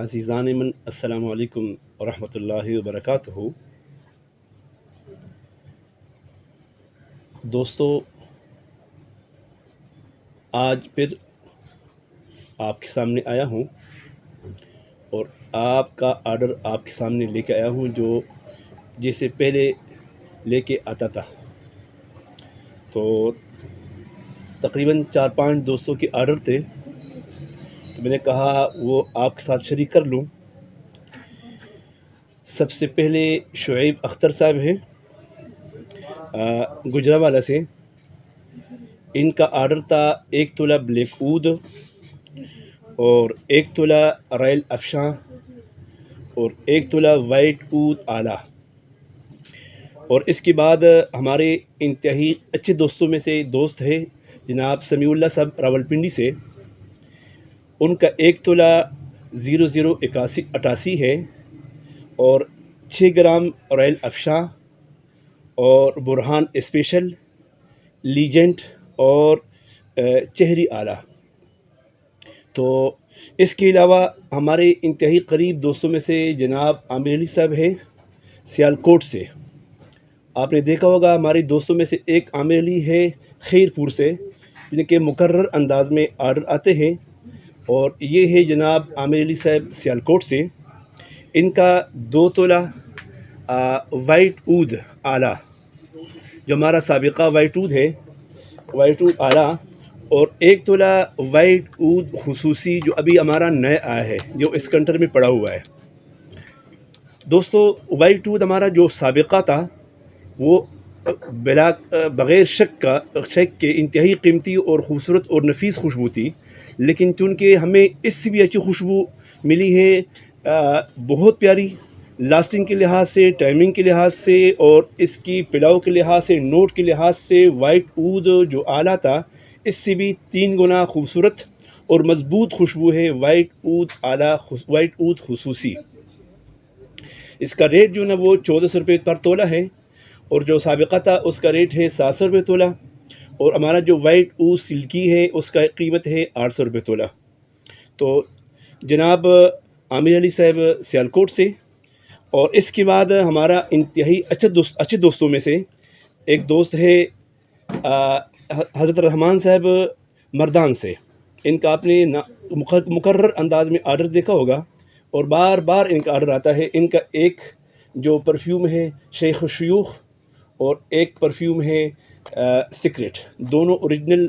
عزیزان من السلام علیکم ورحمۃ اللہ وبرکاتہ۔ دوستو، آج پھر آپ کے سامنے آیا ہوں اور آپ کا آرڈر آپ کے سامنے لے کے آیا ہوں، جو جیسے پہلے لے کے آتا تھا۔ تو تقریباً 4-5 دوستوں کے آرڈر تھے، تو میں نے کہا وہ آپ کے ساتھ شریک کر لوں۔ سب سے پہلے شعیب اختر صاحب ہیں گجرانوالہ سے۔ ان کا آرڈر تھا 1 تولہ بلیک اود اور 1 تولہ رائل افشاں اور 1 تولہ وائٹ اود آلہ۔ اور اس کے بعد ہمارے انتہائی اچھے دوستوں میں سے دوست ہے جناب سمیع اللہ صاحب راولپنڈی سے۔ ان کا 1 تولہ 0088 ہے اور 6 گرام رائل افشاں اور برہان اسپیشل لیجنڈ اور چہری آلہ۔ تو اس کے علاوہ ہمارے انتہائی قریب دوستوں میں سے جناب عامر علی صاحب ہے سیالکوٹ سے۔ آپ نے دیکھا ہوگا ہمارے دوستوں میں سے ایک عامر علی ہے خیر پور سے، جن کے مقرر انداز میں آرڈر آتے ہیں، اور یہ ہے جناب عامر علی صاحب سیالکوٹ سے۔ ان کا 2 تولہ وائٹ اود آلہ، جو ہمارا سابقہ وائٹ اود ہے، وائٹ اود آلہ، اور 1 تولہ وائٹ اود خصوصی جو ابھی ہمارا نیا آیا ہے، جو اس کنٹر میں پڑا ہوا ہے۔ دوستو، وائٹ اود ہمارا جو سابقہ تھا وہ بغیر شک کے انتہائی قیمتی اور خوبصورت اور نفیس خوشبو تھی، لیکن چونکہ ہمیں اس سے بھی اچھی خوشبو ملی ہے، بہت پیاری لاسٹنگ کے لحاظ سے، ٹائمنگ کے لحاظ سے، اور اس کی پلاؤ کے لحاظ سے، نوٹ کے لحاظ سے، وائٹ اود جو آلہ تھا اس سے بھی 3 گنا خوبصورت اور مضبوط خوشبو ہے وائٹ اود آلہ، وائٹ اود خصوصی۔ اس کا ریٹ جو نا وہ 1400 روپے پر تولہ ہے، اور جو سابقہ تھا اس کا ریٹ ہے 700 روپے تولہ، اور ہمارا جو وائٹ اود سلکی ہے اس کا قیمت ہے 800 روپے تولہ۔ تو جناب عامر علی صاحب سیالکوٹ سے، اور اس کے بعد ہمارا انتہائی اچھے دوستوں میں سے ایک دوست ہے حضرت رحمان صاحب مردان سے۔ ان کا آپ نے مقرر انداز میں آرڈر دیکھا ہوگا، اور بار بار ان کا آرڈر آتا ہے۔ ان کا ایک جو پرفیوم ہے شیخ الشیوخ اور ایک پرفیوم ہے سیکرٹ، دونوں اوریجنل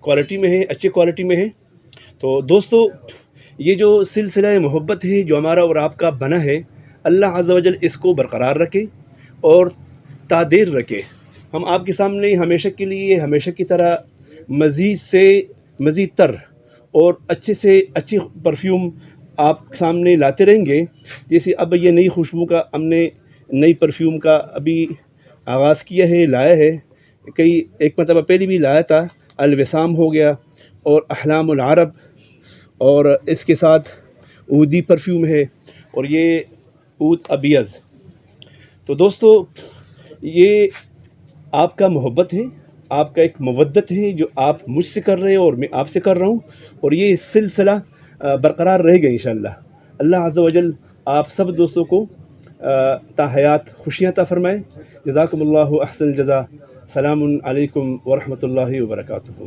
کوالٹی میں ہے، اچھے کوالٹی میں ہے۔ تو دوستو، یہ جو سلسلہ محبت ہے جو ہمارا اور آپ کا بنا ہے، اللہ عز و جل اس کو برقرار رکھے اور تعدیر رکھے۔ ہم آپ کے سامنے ہمیشہ کے لیے، ہمیشہ کی طرح، مزید سے مزید تر اور اچھے سے اچھی پرفیوم آپ سامنے لاتے رہیں گے۔ جیسے اب یہ نئی خوشبو کا ہم نے نئی پرفیوم کا ابھی آغاز کیا ہے، لایا ہے، ایک مرتبہ پہلے بھی لایا تھا، الوسام ہو گیا اور احلام العرب، اور اس کے ساتھ عودی پرفیوم ہے، اور یہ عود ابیض۔ تو دوستو، یہ آپ کا محبت ہے، آپ کا ایک مودت ہے جو آپ مجھ سے کر رہے ہیں اور میں آپ سے کر رہا ہوں، اور یہ سلسلہ برقرار رہے گا انشاءاللہ۔ اللہ عز و جل آپ سب دوستوں کو تا حیات خوشیاں عطا فرمائے۔ جزاکم اللہ احسن الجزا۔ السلام علیکم ورحمۃ اللہ وبرکاتہ۔